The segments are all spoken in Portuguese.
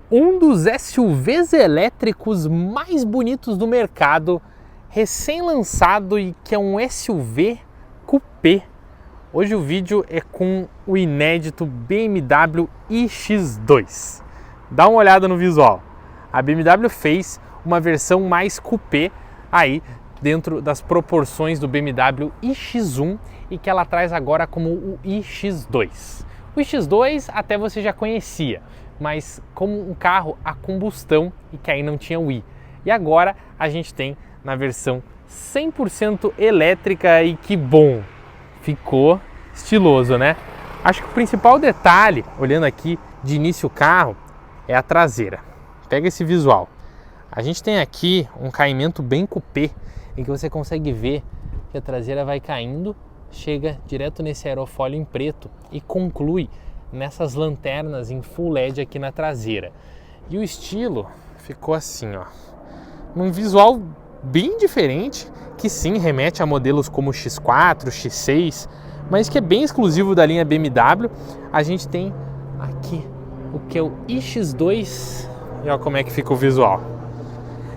Um dos SUVs elétricos mais bonitos do mercado, recém-lançado e que é um SUV coupé. Hoje o vídeo é com o inédito BMW iX2. Dá uma olhada no visual. A BMW fez uma versão mais coupé aí dentro das proporções do BMW iX1 e que ela traz agora como o iX2. O iX2 até você já conhecia, mas como um carro a combustão e que aí não tinha o i. E agora a gente tem na versão 100% elétrica e que bom, ficou estiloso, né? Acho que o principal detalhe, olhando aqui de início o carro, é a traseira. Pega esse visual. A gente tem aqui um caimento bem coupé, em que você consegue ver que a traseira vai caindo, chega direto nesse aerofólio em preto e conclui nessas lanternas em full LED aqui na traseira. E o estilo ficou assim, ó, num visual bem diferente, que sim remete a modelos como o X4, X6, mas que é bem exclusivo da linha BMW. A gente tem aqui o que é o iX2 e olha como é que fica o visual.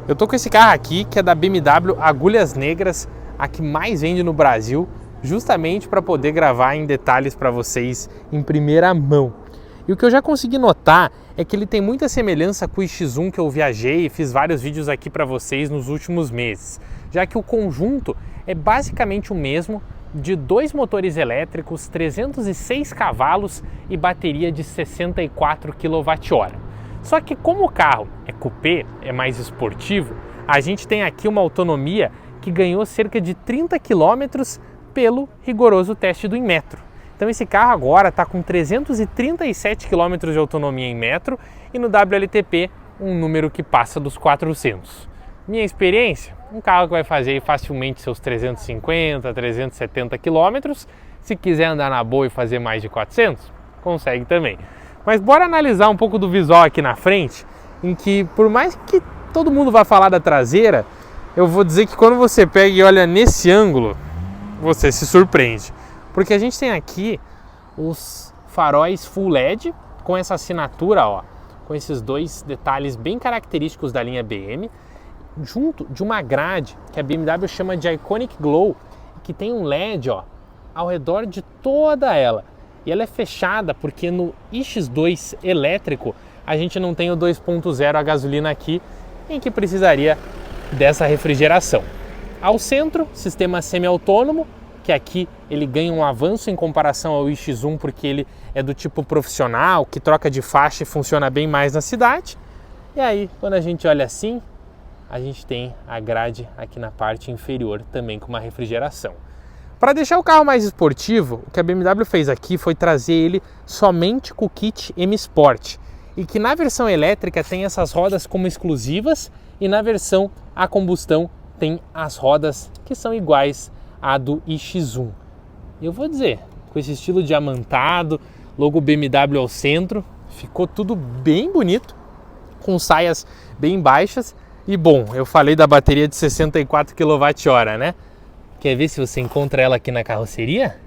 Eu tô com esse carro aqui que é da BMW Agulhas Negras, a que mais vende no Brasil, justamente para poder gravar em detalhes para vocês em primeira mão. E o que eu já consegui notar é que ele tem muita semelhança com o X1 que eu viajei e fiz vários vídeos aqui para vocês nos últimos meses, já que o conjunto é basicamente o mesmo, de dois motores elétricos, 306 cavalos e bateria de 64 kWh. Só que como o carro é coupé, é mais esportivo, a gente tem aqui uma autonomia que ganhou cerca de 30 km pelo rigoroso teste do Inmetro. Então esse carro agora está com 337 km de autonomia em metro e no WLTP um número que passa dos 400. Minha experiência, um carro que vai fazer facilmente seus 350, 370 km. Se quiser andar na boa e fazer mais de 400, consegue também. Mas bora analisar um pouco do visual aqui na frente, em que por mais que todo mundo vá falar da traseira, eu vou dizer que quando você pega e olha nesse ângulo, você se surpreende. Porque a gente tem aqui os faróis full LED com essa assinatura, ó, com esses dois detalhes bem característicos da linha BM, junto de uma grade que a BMW chama de Iconic Glow, que tem um LED, ó, ao redor de toda ela. E ela é fechada porque no iX2 elétrico a gente não tem o 2.0 a gasolina aqui, em que precisaria dessa refrigeração. Ao centro, sistema semi-autônomo, que aqui ele ganha um avanço em comparação ao iX1 porque ele é do tipo profissional, que troca de faixa e funciona bem mais na cidade. E aí, quando a gente olha assim, a gente tem a grade aqui na parte inferior também com uma refrigeração. Para deixar o carro mais esportivo, o que a BMW fez aqui foi trazer ele somente com o kit M Sport, e que na versão elétrica tem essas rodas como exclusivas e na versão a combustão tem as rodas que são iguais à do iX1. E eu vou dizer, com esse estilo diamantado, logo BMW ao centro, ficou tudo bem bonito, com saias bem baixas. E bom, eu falei da bateria de 64 kWh, né? Quer ver se você encontra ela aqui na carroceria?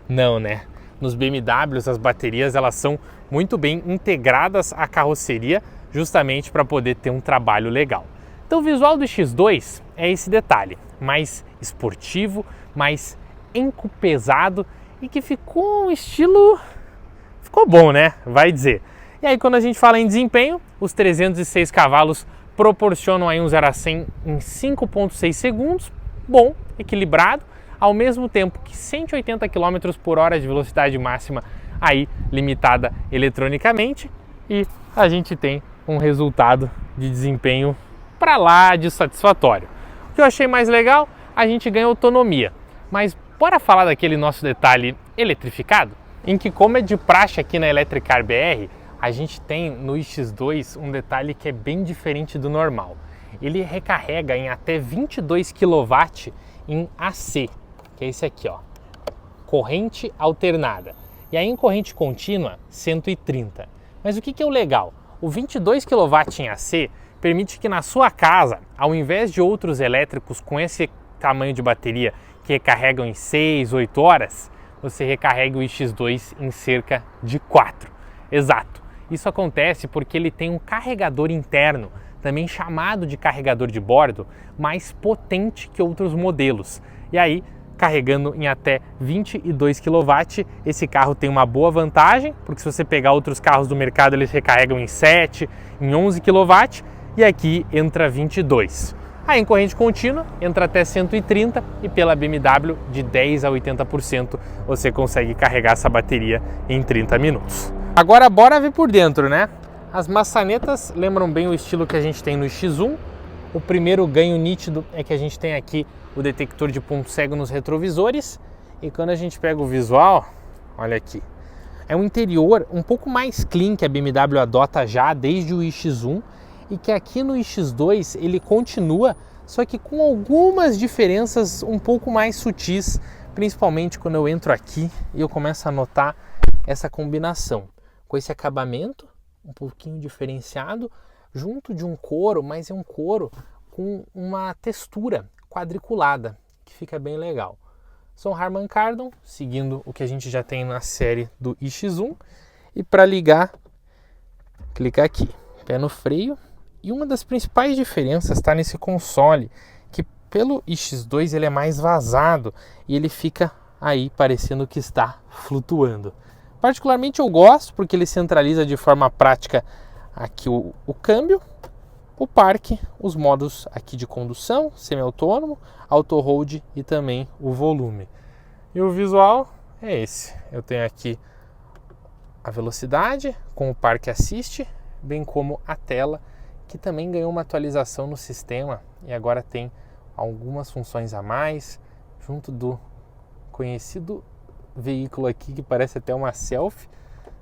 Não, né? Nos BMWs as baterias elas são muito bem integradas à carroceria, justamente para poder ter um trabalho legal. Então o visual do X2 é esse detalhe, mais esportivo, mais encupesado e que ficou um estilo... ficou bom, né? Vai dizer. E aí quando a gente fala em desempenho, os 306 cavalos proporcionam aí um 0 a 100 em 5.6 segundos, bom, equilibrado, ao mesmo tempo que 180 km por hora de velocidade máxima aí limitada eletronicamente, e a gente tem um resultado de desempenho para lá de satisfatório. O que eu achei mais legal, a gente ganha autonomia, mas bora falar daquele nosso detalhe eletrificado, em que como é de praxe aqui na Electricar BR, a gente tem no iX2 um detalhe que é bem diferente do normal. Ele recarrega em até 22 kW em AC, que é esse aqui, ó, corrente alternada. E aí em corrente contínua, 130. Mas o que é o legal? O 22 kW em AC permite que na sua casa, ao invés de outros elétricos com esse tamanho de bateria que recarregam em 6, 8 horas, você recarrega o iX2 em cerca de 4. Exato. Isso acontece porque ele tem um carregador interno, também chamado de carregador de bordo, mais potente que outros modelos. E aí, carregando em até 22 kW, esse carro tem uma boa vantagem, porque se você pegar outros carros do mercado, eles recarregam em 7, em 11 kW, e aqui entra 22. Aí em corrente contínua entra até 130 e pela BMW de 10 a 80% você consegue carregar essa bateria em 30 minutos. Agora bora ver por dentro, né? As maçanetas lembram bem o estilo que a gente tem no X1. O primeiro ganho nítido é que a gente tem aqui o detector de ponto cego nos retrovisores, e quando a gente pega o visual, olha aqui, é um interior um pouco mais clean que a BMW adota já desde o iX1, e que aqui no iX2 ele continua, só que com algumas diferenças um pouco mais sutis, principalmente quando eu entro aqui e eu começo a notar essa combinação com esse acabamento um pouquinho diferenciado, junto de um couro, mas é um couro com uma textura quadriculada, que fica bem legal. São Harman Kardon, seguindo o que a gente já tem na série do iX1, e para ligar, clica aqui, pé no freio. E uma das principais diferenças está nesse console, que pelo iX2 ele é mais vazado e ele fica aí parecendo que está flutuando. Particularmente eu gosto porque ele centraliza de forma prática aqui o câmbio, o parque, os modos aqui de condução, semi-autônomo, auto-hold e também o volume. E o visual é esse. Eu tenho aqui a velocidade com o Park Assist, bem como a tela, que também ganhou uma atualização no sistema e agora tem algumas funções a mais, junto do conhecido veículo aqui que parece até uma selfie.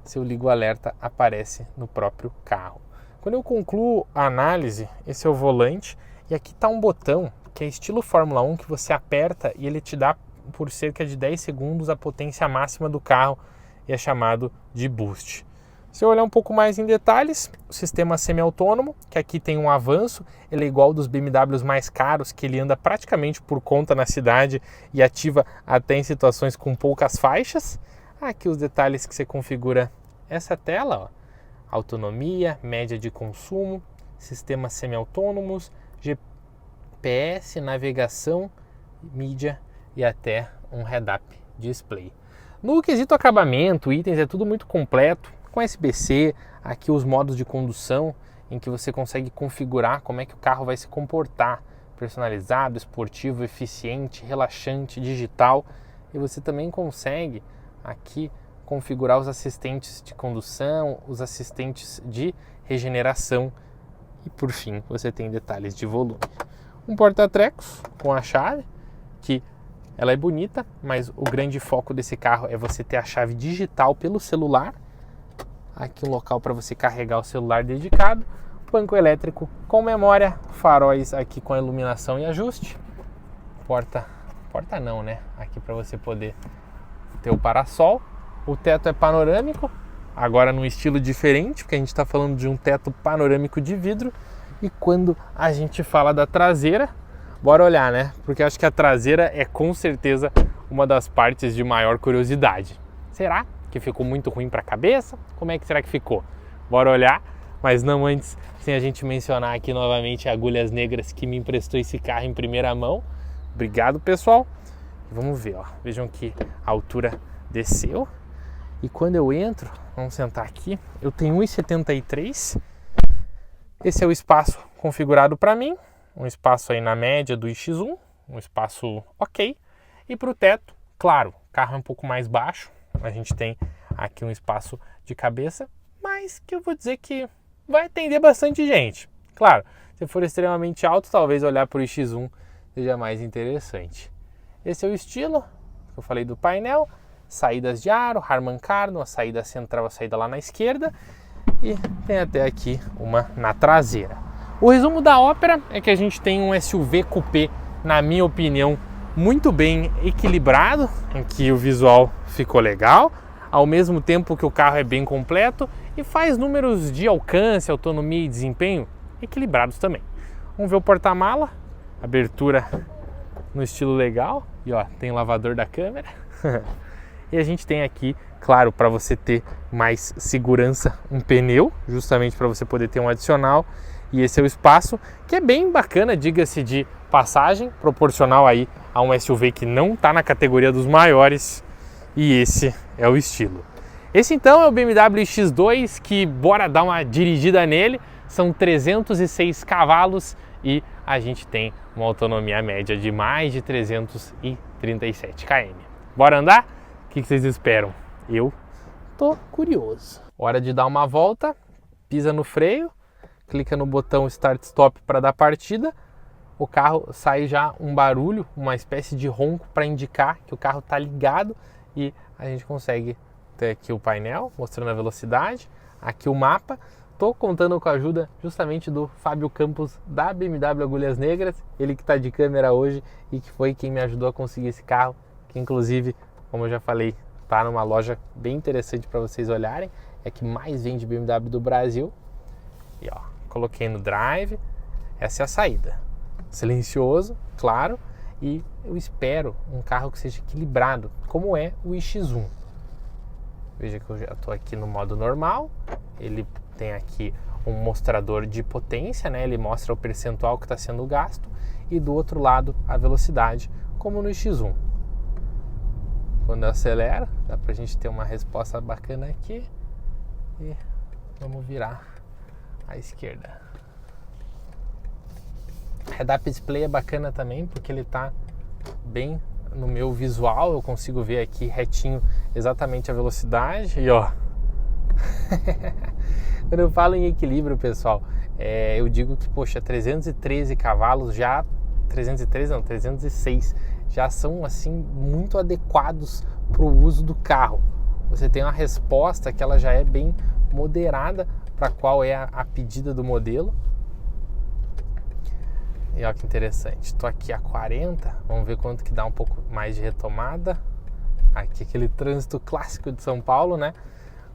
Se eu ligo o alerta, aparece no próprio carro. Quando eu concluo a análise, esse é o volante e aqui está um botão que é estilo Fórmula 1 que você aperta e ele te dá por cerca de 10 segundos a potência máxima do carro e é chamado de boost. Se eu olhar um pouco mais em detalhes, o sistema semi-autônomo, que aqui tem um avanço, ele é igual ao dos BMWs mais caros, que ele anda praticamente por conta na cidade e ativa até em situações com poucas faixas. Aqui os detalhes que você configura essa tela, ó. Autonomia, média de consumo, sistemas semi-autônomos, GPS, navegação, mídia e até um head-up display. No quesito acabamento, itens, é tudo muito completo, com SBC, aqui os modos de condução, em que você consegue configurar como é que o carro vai se comportar, personalizado, esportivo, eficiente, relaxante, digital, e você também consegue aqui configurar os assistentes de condução, os assistentes de regeneração e por fim você tem detalhes de volume. Um porta-trecos com a chave, que ela é bonita, mas o grande foco desse carro é você ter a chave digital pelo celular. Aqui um local para você carregar o celular dedicado, banco elétrico com memória, faróis aqui com a iluminação e ajuste, porta não, né? Aqui para você poder ter o parasol. O teto é panorâmico, agora num estilo diferente, porque a gente está falando de um teto panorâmico de vidro. E quando a gente fala da traseira, bora olhar, né? Porque acho que a traseira é com certeza uma das partes de maior curiosidade. Será que ficou muito ruim para a cabeça? Como é que será que ficou? Bora olhar, mas não antes sem a gente mencionar aqui novamente a Agulhas Negras, que me emprestou esse carro em primeira mão. Obrigado, pessoal. E vamos ver, ó. Vejam que a altura desceu. E quando eu entro, vamos sentar aqui, eu tenho 1,73. Esse é o espaço configurado para mim, um espaço aí na média do iX1, um espaço ok. E para o teto, claro, o carro é um pouco mais baixo, a gente tem aqui um espaço de cabeça, mas que eu vou dizer que vai atender bastante gente. Claro, se for extremamente alto, talvez olhar para o iX1 seja mais interessante. Esse é o estilo que eu falei do painel, saídas de aro, Harman Kardon, a saída central, a saída lá na esquerda, e tem até aqui uma na traseira. O resumo da Opera é que a gente tem um SUV coupé, na minha opinião, muito bem equilibrado, em que o visual ficou legal, ao mesmo tempo que o carro é bem completo e faz números de alcance, autonomia e desempenho equilibrados também. Vamos ver o porta-mala, abertura no estilo legal, e ó, tem lavador da câmera. E a gente tem aqui Claro, para você ter mais segurança, um pneu, justamente para você poder ter um adicional. E esse é o espaço, que é bem bacana, diga-se de passagem, proporcional aí a um SUV que não está na categoria dos maiores. E esse é o estilo. Esse então é o BMW X2, que bora dar uma dirigida nele. São 306 cavalos e a gente tem uma autonomia média de mais de 337 km. Bora andar? O que vocês esperam? Eu tô curioso. Hora de dar uma volta, pisa no freio, clica no botão Start Stop para dar partida. O carro sai já um barulho, uma espécie de ronco para indicar que o carro está ligado e a gente consegue ter aqui o painel mostrando a velocidade, aqui o mapa. Estou contando com a ajuda justamente do Fábio Campos da BMW Agulhas Negras, ele que está de câmera hoje e que foi quem me ajudou a conseguir esse carro, que inclusive, como eu já falei, está numa loja bem interessante para vocês olharem, é que mais vende BMW do Brasil. E ó, coloquei no drive, essa é a saída. Silencioso, claro, e eu espero um carro que seja equilibrado, como é o iX1. Veja que eu já estou aqui no modo normal, ele tem aqui um mostrador de potência, né? Ele mostra o percentual que está sendo gasto e do outro lado a velocidade, como no iX1. Quando eu acelero, dá pra gente ter uma resposta bacana aqui e vamos virar à esquerda. Head-up display é bacana também porque ele tá bem no meu visual, eu consigo ver aqui retinho exatamente a velocidade e ó. Quando eu falo em equilíbrio, pessoal, eu digo que, poxa, 313 cavalos já, 313 não, 306 já são assim muito adequados para o uso do carro. Você tem uma resposta que ela já é bem moderada para qual é a pedida do modelo. E olha que interessante, estou aqui a 40, vamos ver quanto que dá um pouco mais de retomada. Aqui aquele trânsito clássico de São Paulo, né?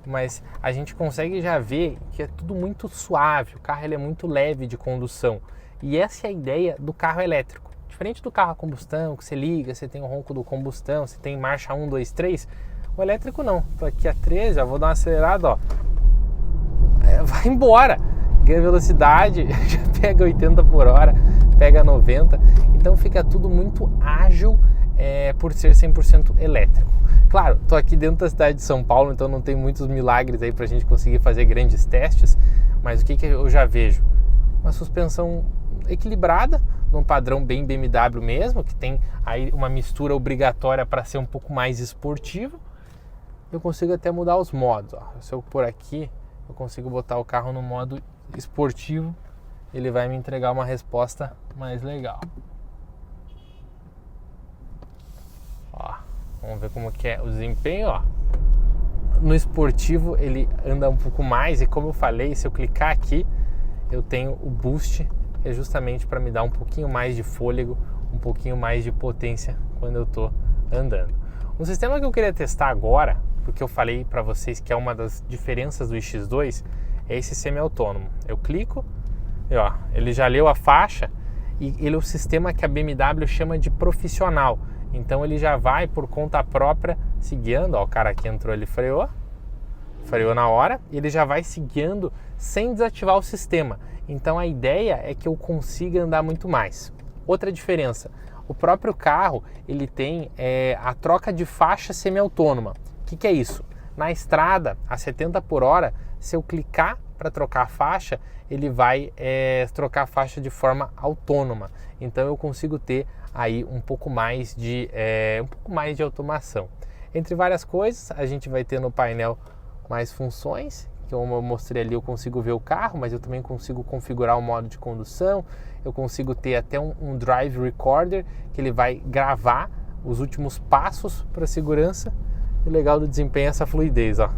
Mas a gente consegue já ver que é tudo muito suave, o carro ele é muito leve de condução. E essa é a ideia do carro elétrico. Diferente do carro a combustão, que você liga, você tem o ronco do combustão, você tem marcha 1, 2, 3. O elétrico não. Estou aqui a 13, já vou dar uma acelerada, ó. Vai embora. Ganha velocidade, já pega 80 por hora, pega 90. Então fica tudo muito ágil por ser 100% elétrico. Claro, estou aqui dentro da cidade de São Paulo, então não tem muitos milagres aí para a gente conseguir fazer grandes testes, mas o que eu já vejo? Uma suspensão equilibrada, num padrão bem BMW mesmo, que tem aí uma mistura obrigatória para ser um pouco mais esportivo. Eu consigo até mudar os modos, ó. Se eu pôr aqui, eu consigo botar o carro no modo esportivo, ele vai me entregar uma resposta mais legal. Ó, vamos ver como que é o desempenho, ó. No esportivo ele anda um pouco mais e como eu falei, se eu clicar aqui, eu tenho o boost, que é justamente para me dar um pouquinho mais de fôlego, um pouquinho mais de potência quando eu tô andando. Um sistema que eu queria testar agora, porque eu falei para vocês que é uma das diferenças do iX2, é esse semi-autônomo. Eu clico e ó, ele já leu a faixa e ele é o sistema que a BMW chama de profissional. Então ele já vai por conta própria se guiando, ó, o cara aqui entrou, ele freou na hora, e ele já vai se guiando sem desativar o sistema. Então a ideia é que eu consiga andar muito mais. Outra diferença, o próprio carro ele tem a troca de faixa semi-autônoma. O que é isso? Na estrada, a 70 por hora, se eu clicar para trocar a faixa, ele vai trocar a faixa de forma autônoma. Então eu consigo ter aí um pouco mais de automação. Entre várias coisas, a gente vai ter no painel mais funções, que como eu mostrei ali, eu consigo ver o carro, mas eu também consigo configurar o modo de condução, eu consigo ter até um Drive Recorder, que ele vai gravar os últimos passos para segurança. O legal do desempenho é essa fluidez, ó.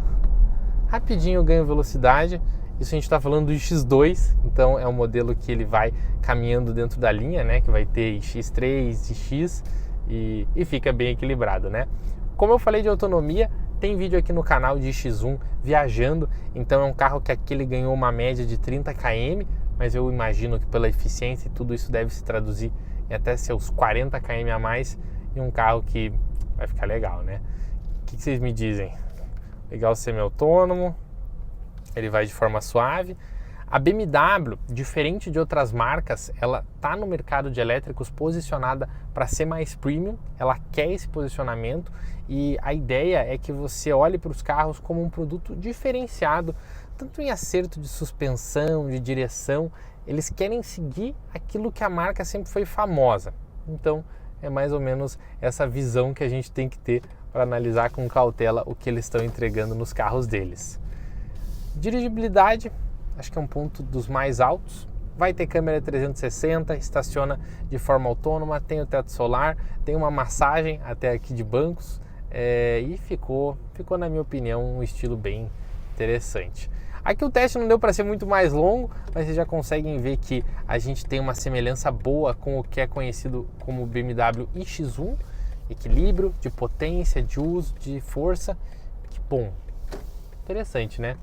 Rapidinho eu ganho velocidade. Isso a gente está falando do X2, então é um modelo que ele vai caminhando dentro da linha, né? Que vai ter X3, X e fica bem equilibrado, né? Como eu falei de autonomia, tem vídeo aqui no canal de X1 viajando, então é um carro que aqui ele ganhou uma média de 30 km, mas eu imagino que pela eficiência e tudo isso deve se traduzir em até seus 40 km a mais, e um carro que vai ficar legal, né? O que vocês me dizem? ligar o semi-autônomo, ele vai de forma suave. A BMW, diferente de outras marcas, ela está no mercado de elétricos posicionada para ser mais premium, ela quer esse posicionamento e a ideia é que você olhe para os carros como um produto diferenciado, tanto em acerto de suspensão, de direção, eles querem seguir aquilo que a marca sempre foi famosa. Então é mais ou menos essa visão que a gente tem que ter para analisar com cautela o que eles estão entregando nos carros deles. Dirigibilidade, acho que é um ponto dos mais altos. Vai ter câmera 360, estaciona de forma autônoma, tem o teto solar, tem uma massagem até aqui de bancos e ficou na minha opinião um estilo bem interessante. Aqui o teste não deu para ser muito mais longo, mas vocês já conseguem ver que a gente tem uma semelhança boa com o que é conhecido como BMW iX1, equilíbrio de potência, de uso, de força. Que bom, interessante, né?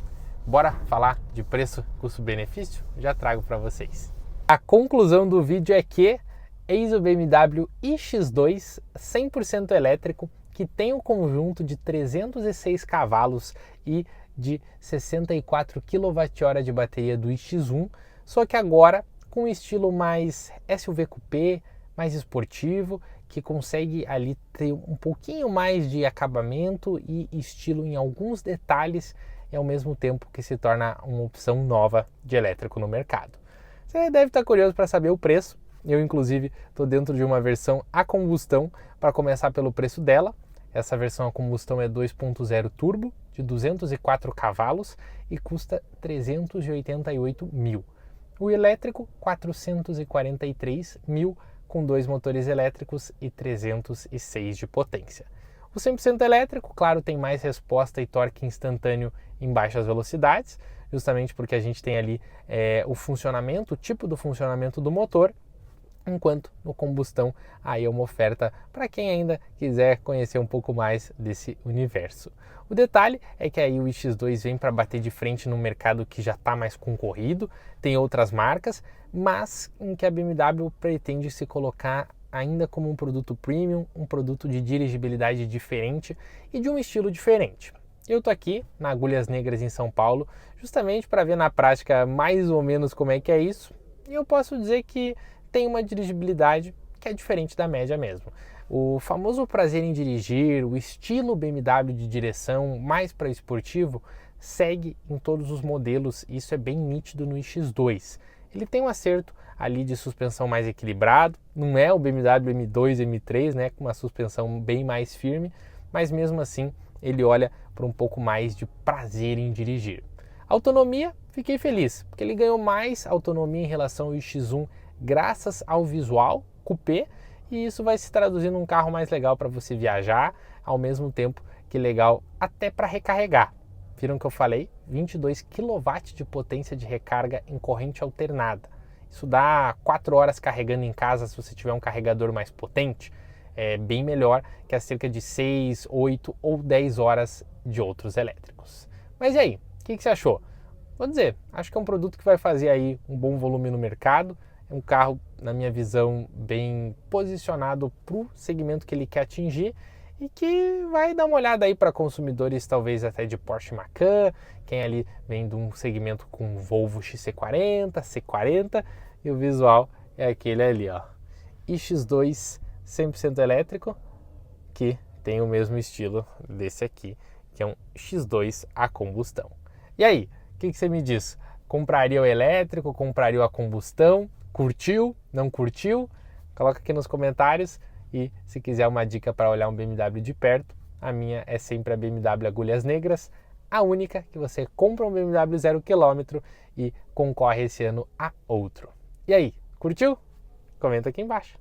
Bora falar de preço, custo-benefício? Já trago para vocês. A conclusão do vídeo é que eis o BMW iX2 100% elétrico, que tem um conjunto de 306 cavalos e de 64 kWh de bateria do iX1, só que agora com um estilo mais SUV coupé, mais esportivo, que consegue ali ter um pouquinho mais de acabamento e estilo em alguns detalhes, e ao mesmo tempo que se torna uma opção nova de elétrico no mercado. Você deve estar curioso para saber o preço. Eu, inclusive, estou dentro de uma versão a combustão, para começar pelo preço dela. Essa versão a combustão é 2.0 turbo, de 204 cavalos e custa 388 mil. O elétrico, 443 mil, com 2 motores elétricos e 306 de potência. O 100% elétrico, claro, tem mais resposta e torque instantâneo em baixas velocidades, justamente porque a gente tem ali o funcionamento, o tipo do funcionamento do motor, enquanto no combustão aí é uma oferta para quem ainda quiser conhecer um pouco mais desse universo. O detalhe é que aí o iX2 vem para bater de frente num mercado que já está mais concorrido, tem outras marcas, mas em que a BMW pretende se colocar ainda como um produto premium, um produto de dirigibilidade diferente e de um estilo diferente. Eu tô aqui na Agulhas Negras em São Paulo, justamente para ver na prática mais ou menos como é que é isso, e eu posso dizer que tem uma dirigibilidade que é diferente da média mesmo. O famoso prazer em dirigir, o estilo BMW de direção mais para esportivo, segue em todos os modelos, e isso é bem nítido no iX2. Ele tem um acerto ali de suspensão mais equilibrado, não é o BMW M2, M3, né, com uma suspensão bem mais firme, mas mesmo assim ele olha para um pouco mais de prazer em dirigir. Autonomia, fiquei feliz, porque ele ganhou mais autonomia em relação ao iX1 graças ao visual coupé, e isso vai se traduzir num carro mais legal para você viajar, ao mesmo tempo que legal até para recarregar. Viram que eu falei? 22 kW de potência de recarga em corrente alternada. Isso dá 4 horas carregando em casa se você tiver um carregador mais potente. É bem melhor que as cerca de 6, 8 ou 10 horas de outros elétricos. Mas e aí? O que você achou? Vou dizer, acho que é um produto que vai fazer aí um bom volume no mercado. É um carro, na minha visão, bem posicionado para o segmento que ele quer atingir e que vai dar uma olhada aí para consumidores talvez até de Porsche Macan, quem ali vem de um segmento com Volvo XC40, C40, e o visual é aquele ali, ó, iX2 100% elétrico, que tem o mesmo estilo desse aqui, que é um X2 a combustão. E aí, o que você me diz? Compraria o elétrico? Compraria a combustão? Curtiu? Não curtiu? Coloca aqui nos comentários, e se quiser uma dica para olhar um BMW de perto, a minha é sempre a BMW Agulhas Negras, a única que você compra um BMW 0 km e concorre esse ano a outro. E aí, curtiu? Comenta aqui embaixo.